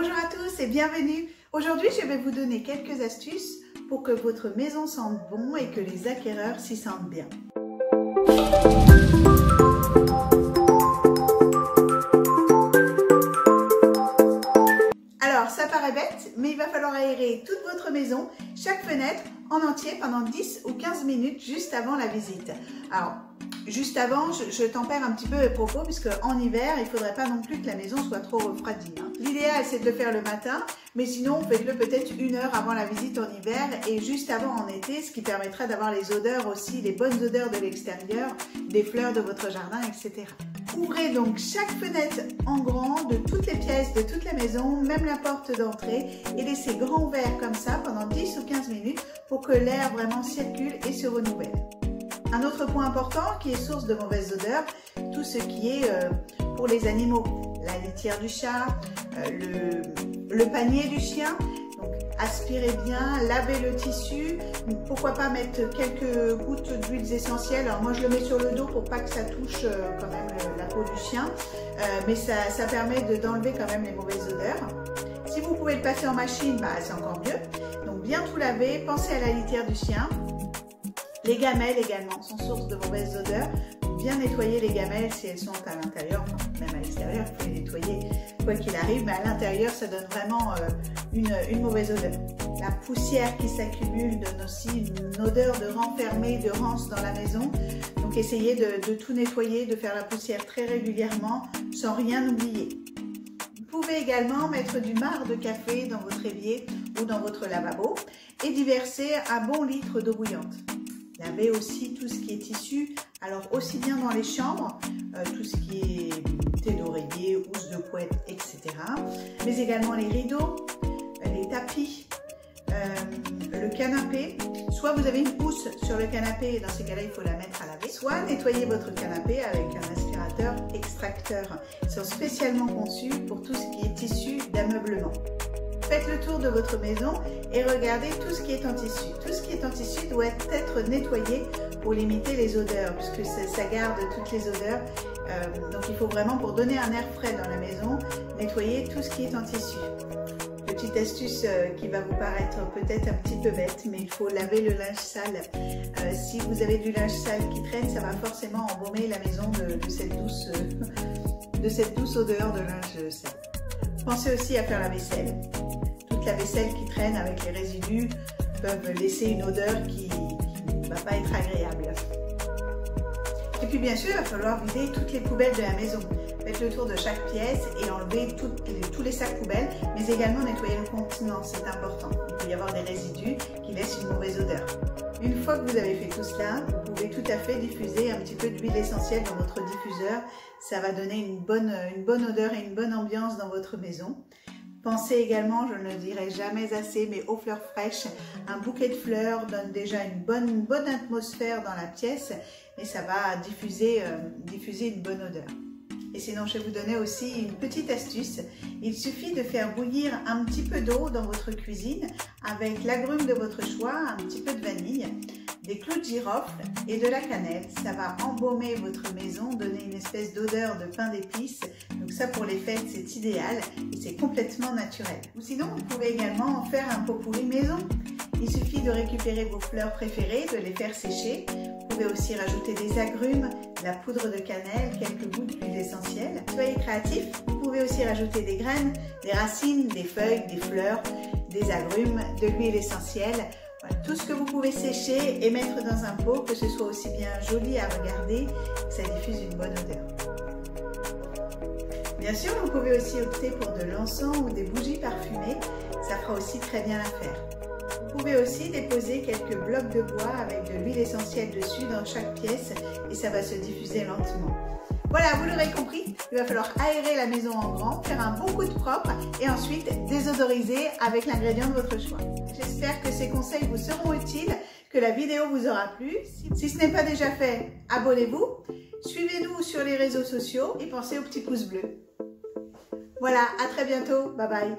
Bonjour à tous et bienvenue. Aujourd'hui, je vais vous donner quelques astuces pour que votre maison sente bon et que les acquéreurs s'y sentent bien. Alors, ça paraît bête, mais il va falloir aérer toute votre maison, chaque fenêtre, en entier pendant 10 ou 15 minutes juste avant la visite. Alors, juste avant, je tempère un petit peu les propos puisque en hiver, il ne faudrait pas non plus que la maison soit trop refroidie. L'idéal, c'est de le faire le matin, mais sinon, faites-le peut-être 1 heure avant la visite en hiver et juste avant en été, ce qui permettra d'avoir les odeurs aussi, les bonnes odeurs de l'extérieur, des fleurs de votre jardin, etc. Ouvrez donc chaque fenêtre en grand de toutes les pièces de toute la maison, même la porte d'entrée, et laissez grand ouvert comme ça pendant 10 ou 15 minutes pour que l'air vraiment circule et se renouvelle. Un autre point important qui est source de mauvaises odeurs, tout ce qui est pour les animaux, la litière du chat, le panier du chien. Donc aspirez bien, lavez le tissu, pourquoi pas mettre quelques gouttes d'huiles essentielles. Alors moi je le mets sur le dos pour pas que ça touche quand même la peau du chien, mais ça permet d'enlever quand même les mauvaises odeurs. Si vous pouvez le passer en machine, bah, c'est encore mieux. Donc bien tout laver, pensez à la litière du chien. Les gamelles également sont source de mauvaises odeurs. Bien nettoyer les gamelles si elles sont à l'intérieur, enfin, même à l'extérieur, il faut les nettoyer quoi qu'il arrive, mais à l'intérieur ça donne vraiment une mauvaise odeur. La poussière qui s'accumule donne aussi une odeur de renfermé, de rance dans la maison. Donc essayez de tout nettoyer, de faire la poussière très régulièrement sans rien oublier. Vous pouvez également mettre du marc de café dans votre évier ou dans votre lavabo et y verser un bon litre d'eau bouillante. Lavez aussi tout ce qui est tissu, alors aussi bien dans les chambres, tout ce qui est thé d'oreiller, housse de couette, etc. Mais également les rideaux, les tapis, le canapé. Soit vous avez une housse sur le canapé, et dans ces cas-là, il faut la mettre à laver. Soit nettoyez votre canapé avec un aspirateur extracteur. Ils sont spécialement conçus pour tout ce qui est tissu d'ameublement. Faites le tour de votre maison et regardez tout ce qui est en tissu. Tout ce qui est en tissu doit être nettoyé pour limiter les odeurs, puisque ça garde toutes les odeurs. Donc il faut vraiment, pour donner un air frais dans la maison, nettoyer tout ce qui est en tissu. Petite astuce qui va vous paraître peut-être un petit peu bête, mais il faut laver le linge sale. Si vous avez du linge sale qui traîne, ça va forcément embaumer la maison de cette douce odeur de linge sale. Pensez aussi à faire la vaisselle. Toute la vaisselle qui traîne avec les résidus peuvent laisser une odeur qui ne va pas être agréable. Et puis bien sûr, il va falloir vider toutes les poubelles de la maison. Faites le tour de chaque pièce et enlevez tous les sacs poubelles, mais également nettoyer le contenant, c'est important. Il peut y avoir des résidus qui laissent une mauvaise odeur. Une fois que vous avez fait tout cela, vous pouvez tout à fait diffuser un petit peu d'huile essentielle dans votre diffuseur. Ça va donner une bonne odeur et une bonne ambiance dans votre maison. Pensez également, je ne le dirai jamais assez, mais aux fleurs fraîches. Un bouquet de fleurs donne déjà une bonne atmosphère dans la pièce et ça va diffuser une bonne odeur. Et sinon, je vais vous donner aussi une petite astuce. Il suffit de faire bouillir un petit peu d'eau dans votre cuisine avec l'agrume de votre choix, un petit peu de vanille, des clous de girofle et de la cannelle. Ça va embaumer votre maison, donner une espèce d'odeur de pain d'épices. Donc ça, pour les fêtes, c'est idéal et c'est complètement naturel. Ou sinon, vous pouvez également en faire un pot-pourri maison. Il suffit de récupérer vos fleurs préférées, de les faire sécher. Vous pouvez aussi rajouter des agrumes, de la poudre de cannelle, quelques gouttes d'huile essentielle. Soyez créatifs, vous pouvez aussi rajouter des graines, des racines, des feuilles, des fleurs, des agrumes, de l'huile essentielle. Voilà, tout ce que vous pouvez sécher et mettre dans un pot, que ce soit aussi bien joli à regarder, que ça diffuse une bonne odeur. Bien sûr, vous pouvez aussi opter pour de l'encens ou des bougies parfumées, ça fera aussi très bien l'affaire. Vous pouvez aussi déposer quelques blocs de bois avec de l'huile essentielle dessus dans chaque pièce et ça va se diffuser lentement. Voilà, vous l'aurez compris, il va falloir aérer la maison en grand, faire un bon coup de propre et ensuite désodoriser avec l'ingrédient de votre choix. J'espère que ces conseils vous seront utiles, que la vidéo vous aura plu. Si ce n'est pas déjà fait, abonnez-vous, suivez-nous sur les réseaux sociaux et pensez au petit pouce bleu. Voilà, à très bientôt, bye bye.